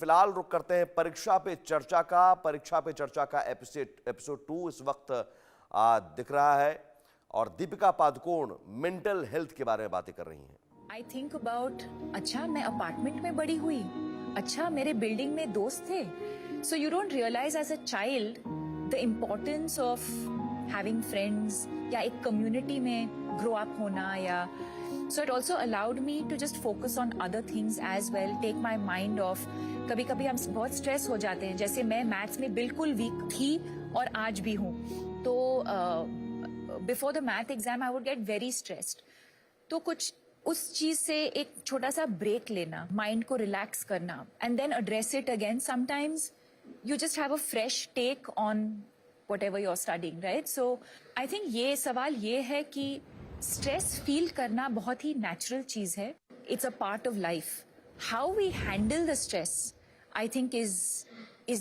फिलहाल रुक करते हैं परीक्षा पे चर्चा का एपिसोड 2 इस वक्त दिख रहा है और दीपिका पादुकोण मेंटल हेल्थ के बारे में बातें कर रही हैं। आई थिंक अबाउट, अच्छा मैं अपार्टमेंट में बड़ी हुई, अच्छा मेरे बिल्डिंग में दोस्त थे। So you don't realise as a child the importance of having friends या एक कम्युनिटी में ग्रो अप होना, या so it also allowed me to just focus on other things as well, take my mind off. कभी कभी हम बहुत stress हो जाते हैं, जैसे मैं मैथ्स में बिल्कुल वीक थी और आज भी हूँ, तो before the math exam I would get very stressed. तो कुछ उस चीज से एक छोटा सा ब्रेक लेना, माइंड को रिलैक्स करना, and then address it again. Sometimes you just have a fresh take on whatever you're studying, right? So I think ये सवाल ये है कि stress feel करना बहुत ही natural चीज है. It's a part of life. How we handle the stress, I think is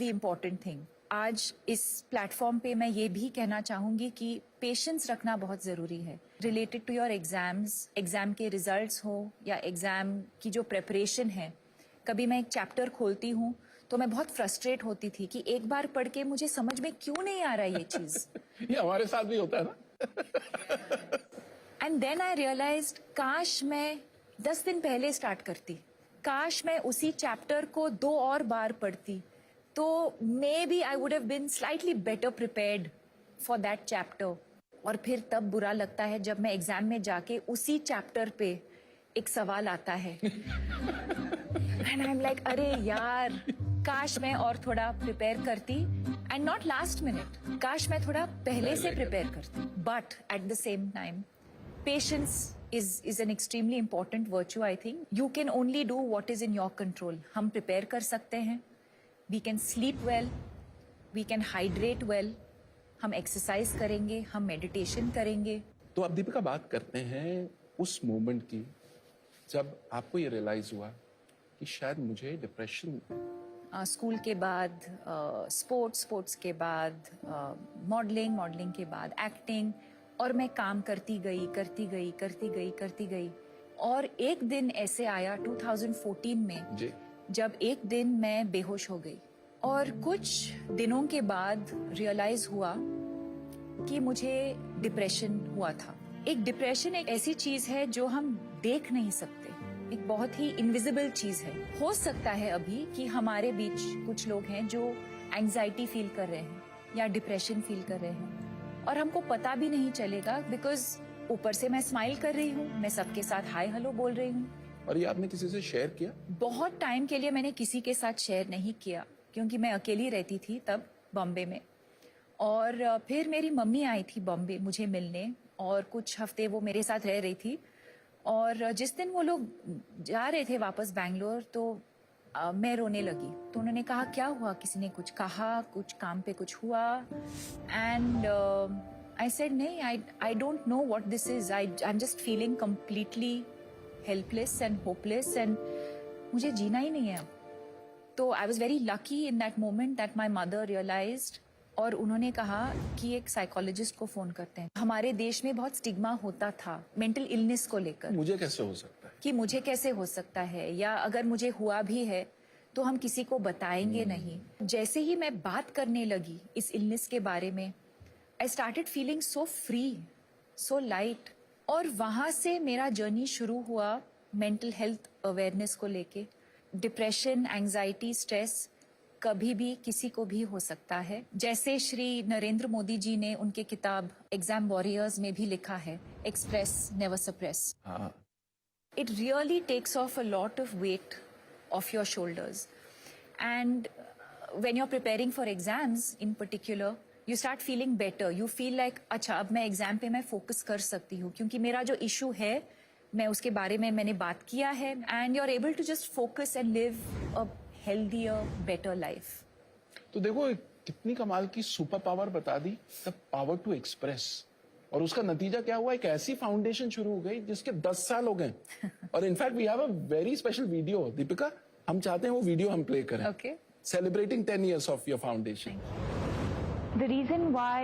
the important thing. आज इस प्लेटफॉर्म पे मैं ये भी कहना चाहूंगी कि पेशेंस रखना बहुत जरूरी है related to your exams, exam के रिजल्ट्स हो या एग्जाम की जो प्रेपरेशन है। कभी मैं एक चैप्टर खोलती हूँ तो मैं बहुत फ्रस्ट्रेट होती थी कि एक बार पढ़ के मुझे समझ में क्यों नहीं आ रहा ये चीज। ये हमारे साथ भी होता है ना। एंड देन आई रियलाइज्ड काश मैं 10 दिन पहले स्टार्ट करती, काश मैं उसी चैप्टर को 2 और बार पढ़ती, तो maybe I would have been slightly better prepared for that chapter. और फिर तब बुरा लगता है जब मैं एग्जाम में जाके उसी चैप्टर पे एक सवाल आता है एंड आई एम लाइक अरे यार, काश मैं और थोड़ा प्रिपेयर करती, एंड नॉट लास्ट मिनट, काश मैं थोड़ा पहले से प्रिपेयर करती। But at the same time patience is an extremely important virtue. I think you can only do what is in your control. हम प्रिपेयर कर सकते हैं, we can sleep well, we can hydrate well, हम exercise करेंगे, हम meditation करेंगे। तो अब दीपिका बात करते हैं उस मोमेंट की जब आपको ये रियलाइज हुआ कि शायद मुझे डिप्रेशन। स्कूल के बाद स्पोर्ट्स के बाद मॉडलिंग के बाद एक्टिंग, और मैं काम करती गई। और एक दिन ऐसे आया 2014 में जी। जब एक दिन मैं बेहोश हो गई, और कुछ दिनों के बाद रियलाइज हुआ कि मुझे डिप्रेशन हुआ था। एक डिप्रेशन एक ऐसी चीज है जो हम देख नहीं सकते, एक बहुत ही इनविजिबल चीज है। हो सकता है अभी कि हमारे बीच कुछ लोग हैं जो एंजाइटी फील कर रहे हैं या डिप्रेशन फील कर रहे हैं, और हमको पता भी नहीं चलेगा, बिकॉज ऊपर से मैं स्माइल कर रही हूँ, मैं सबके साथ हाय हेलो बोल रही हूँ। और ये आपने किसी से शेयर किया? बहुत टाइम के लिए मैंने किसी के साथ शेयर नहीं किया, क्योंकि मैं अकेली रहती थी तब बॉम्बे में। और फिर मेरी मम्मी आई थी बॉम्बे मुझे मिलने, और कुछ हफ्ते वो मेरे साथ रह रही थी। और जिस दिन वो लोग जा रहे थे वापस बैंगलोर, तो मैं रोने लगी। तो उन्होंने कहा क्या हुआ, किसी ने कुछ कहा, कुछ काम पे कुछ हुआ? एंड आई सेड नहीं, I don't know what this is, I am just feeling completely helpless and hopeless, and मुझे जीना ही नहीं है अब। तो I was very lucky in that moment that my mother realised, और उन्होंने कहा कि एक साइकोलॉजिस्ट को फोन करते हैं। हमारे देश में बहुत स्टिग्मा होता था मेंटल इलनेस को लेकर, मुझे कैसे हो सकता है, कि मुझे कैसे हो सकता है, या अगर मुझे हुआ भी है तो हम किसी को बताएंगे नहीं। जैसे ही मैं बात करने लगी इस इलनेस के बारे में, I started feeling so free, so light. और वहां से मेरा जर्नी शुरू हुआ मेंटल हेल्थ अवेयरनेस को लेके। डिप्रेशन, एंजाइटी, स्ट्रेस कभी भी किसी को भी हो सकता है। जैसे श्री नरेंद्र मोदी जी ने उनके किताब एग्जाम वॉरियर्स में भी लिखा है, express never suppress. It really takes off a lot of weight off your shoulders. And when you're preparing for exams in particular, you start feeling better. You feel like, अच्छा अब मैं exam पे मैं focus कर सकती हूँ, क्योंकि मेरा जो इशू है मैं उसके बारे में मैंने बात किया है, and you're able to just focus and live a healthier, better life. तो देखो कितनी कमाल की सुपर पावर बता दी, द पावर टू एक्सप्रेस। और उसका नतीजा क्या हुआ, एक ऐसी फाउंडेशन शुरू हो गई जिसके 10 साल हो गए। और in fact we have a very special video. Deepika, हम चाहते हैं वो वीडियो हम प्ले करें, celebrating 10 years of your foundation. The reason why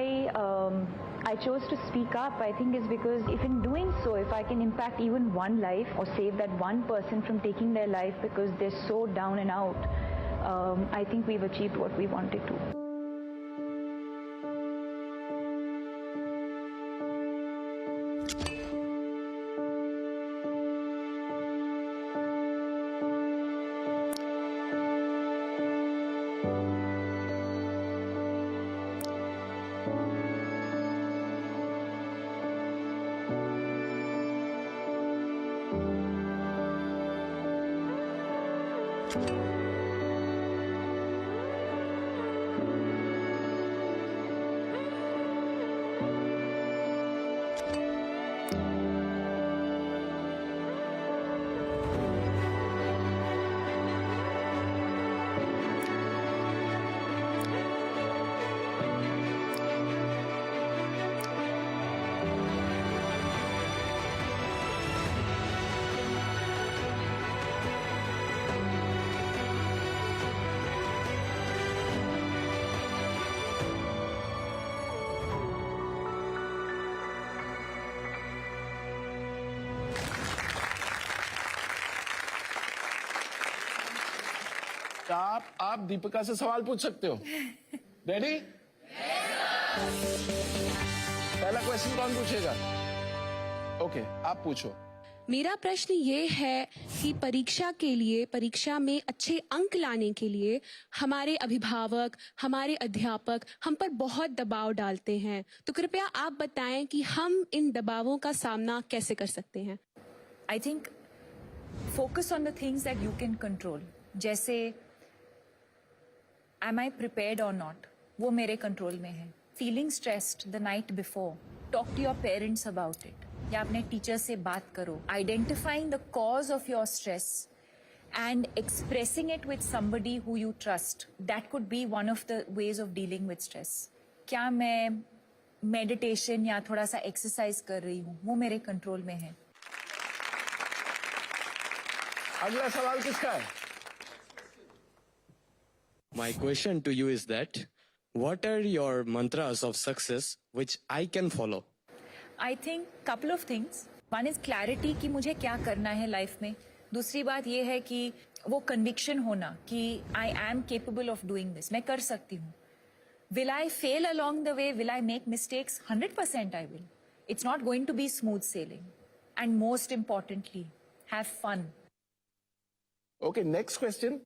I chose to speak up, I think, is because if in doing so, if I can impact even one life or save that one person from taking their life because they're so down and out, I think we've achieved what we wanted to. आप दीपिका से सवाल पूछ सकते हो। Ready? पहला question कौन पूछेगा? Okay, आप पूछो। मेरा प्रश्न ये है कि परीक्षा में अच्छे अंक लाने के लिए हमारे अभिभावक, हमारे अध्यापक हम पर बहुत दबाव डालते हैं, तो कृपया आप बताएं कि हम इन दबावों का सामना कैसे कर सकते हैं। I think focus on the things that you can control. जैसे am I prepared or not? वो मेरे कंट्रोल में है। Feeling stressed the night before, talk to your parents about it. या अपने टीचर से बात करो। Identifying the cause of your stress and expressing it with somebody who you trust. That could be one of the ways of dealing with stress. क्या मैं meditation या थोड़ा सा एक्सरसाइज कर रही हूँ, वो मेरे कंट्रोल में है। अगला सवाल किसका है? My question to you is that what are your mantras of success which I can follow? I think couple of things. One is clarity कि मुझे क्या करना है लाइफ में। दूसरी बात ये है कि वो कन्विक्शन होना कि I am capable of doing this. मैं कर सकती हूँ। Will I fail along the way? Will I make mistakes? 100% I will. It's not going to be smooth sailing. And most importantly, have fun. Okay, next question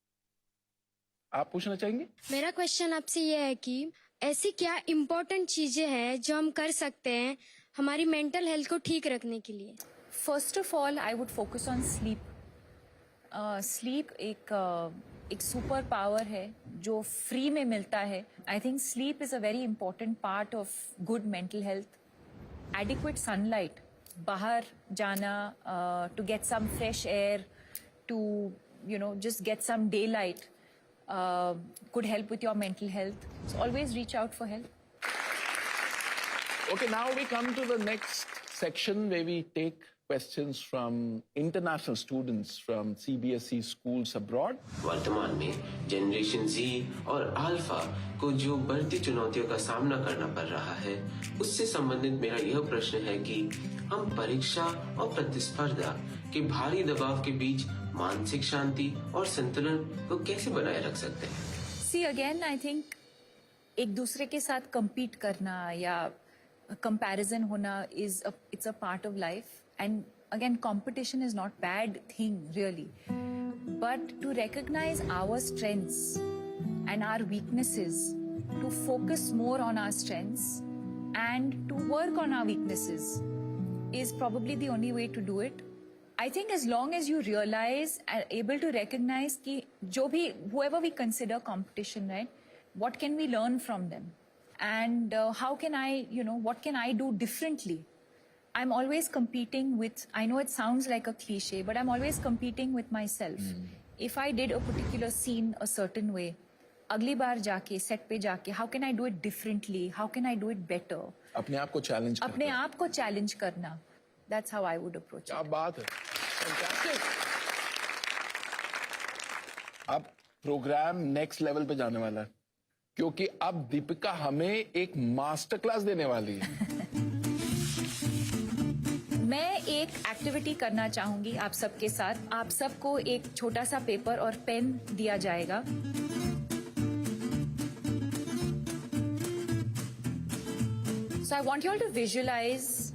आप पूछना चाहेंगे? मेरा question आपसे ये है कि ऐसी क्या इम्पोर्टेंट चीजें हैं जो हम कर सकते हैं हमारी मेंटल हेल्थ को ठीक रखने के लिए? First of all, I would focus on sleep. Sleep एक सुपर पावर है जो फ्री में मिलता है। I think sleep is a very important part of good mental health. Adequate sunlight, बाहर जाना, to get some fresh air, to just get some daylight could help with your mental health. So always reach out for help. Okay, now we come to the next section where we take questions from international students from CBSE schools abroad. वर्तमान में generation Z और alpha को जो बढ़ती चुनौतियों का सामना करना पड़ रहा है, उससे संबंधित मेरा यह प्रश्न है कि हम परीक्षा और प्रतिस्पर्धा के भारी दबाव के बीच मानसिक शांति और संतुलन को कैसे बनाए रख सकते हैं? See again, I think एक दूसरे के साथ compete करना या comparison होना it's a part of life. And again, competition is not bad thing really, but to recognize our strengths and our weaknesses, to focus more on our strengths and to work on our weaknesses is probably the only way to do it. I think as long as you realize and able to recognize कि जो भी whoever we consider competition, right? What can we learn from them? And how can I, what can I do differently? I'm always competing with, I know it sounds like a cliche, but I'm always competing with myself. If I did a particular scene a certain way, अगली बार जाके, set पे जाके, how can I do it differently? How can I do it better? अपने आप को challenge करना। अपने आप को चैलेंज करना. That's how I would approach क्या it. बात है, Fantastic. अब प्रोग्राम नेक्स्ट लेवल पे जाने वाला है क्योंकि अब दीपिका हमें एक मास्टर क्लास देने वाली है। मैं एक एक्टिविटी करना चाहूंगी आप सबके साथ। आप सबको एक छोटा सा पेपर और पेन दिया जाएगा। So I want you all to visualize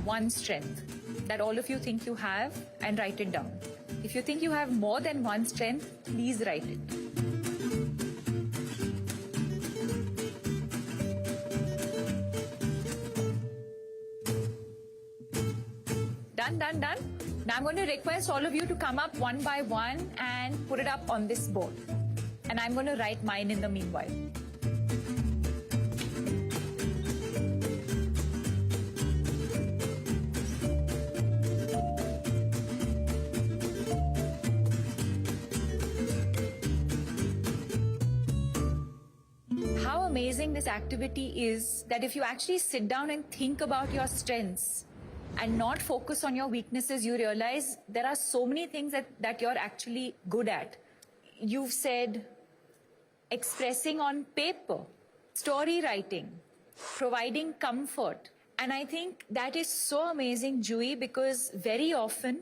one strength that all of you think you have and write it down. If you think you have more than one strength, please write it. Done, done, done. Now I'm going to request all of you to come up one by one and put it up on this board. And I'm going to write mine in the meanwhile. How amazing this activity is that if you actually sit down and think about your strengths and not focus on your weaknesses, you realize there are so many things that you're actually good at. You've said expressing on paper, story writing, providing comfort. And I think that is so amazing, Jui, because very often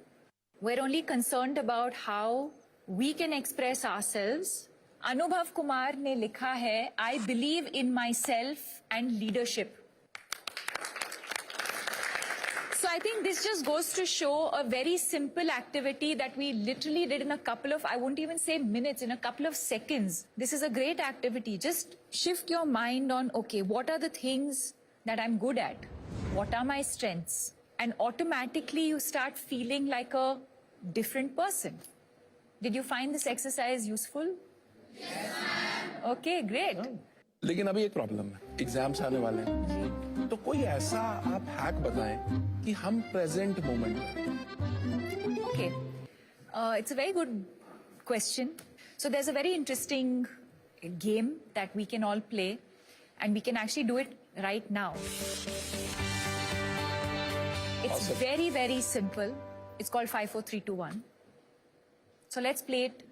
we're only concerned about how we can express ourselves. Anubhav Kumar ne likha hai, I believe in myself and leadership. So I think this just goes to show a very simple activity that we literally did in a couple of, I won't even say minutes, in a couple of seconds. This is a great activity. Just shift your mind on, okay, what are the things that I'm good at? What are my strengths? And automatically you start feeling like a different person. Did you find this exercise useful? Yes, ma'am. Okay, great. लेकिन अभी एक problem है, exams आने वाले हैं, तो कोई ऐसा आप हैक बताएं कि हम प्रेजेंट मोमेंट में. Okay, it's a very good question. So there's a very interesting game that we can all play, and we can actually do it right now. It's Awesome. very, very simple. It's called 5, 4, 3, 2, 1. So let's play it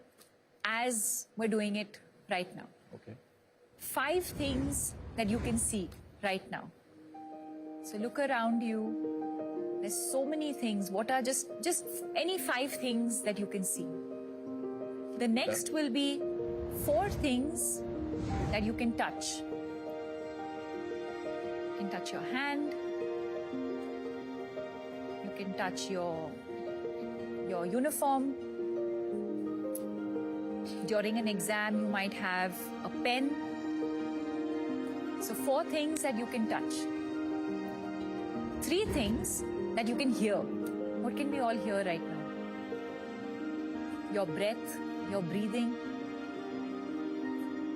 as we're doing it right now. Okay. 5 things that you can see right now. So look around you. There's so many things. What are just any 5 things that you can see? The next will be 4 things that you can touch. You can touch your hand. You can touch your uniform. During an exam, you might have a pen. So 4 things that you can touch. 3 things that you can hear. What can we all hear right now? Your breath, your breathing.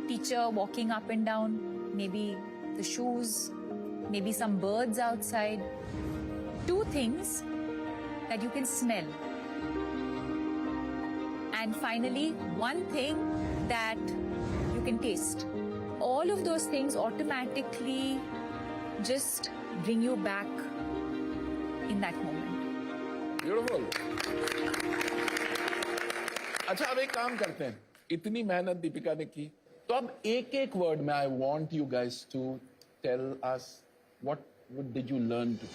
Teacher walking up and down. Maybe the shoes. Maybe some birds outside. 2 things that you can smell. And finally, 1 thing that you can taste. All of those things automatically just bring you back in that moment. Beautiful. अच्छा, अब एक काम करते हैं. इतनी मेहनत दीपिका ने की, तो अब एक वर्ड में I want you guys to tell us what did you learn to?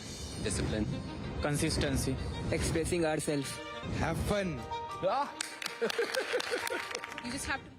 Discipline. Consistency. Expressing ourselves. Have fun. Ah! You just have to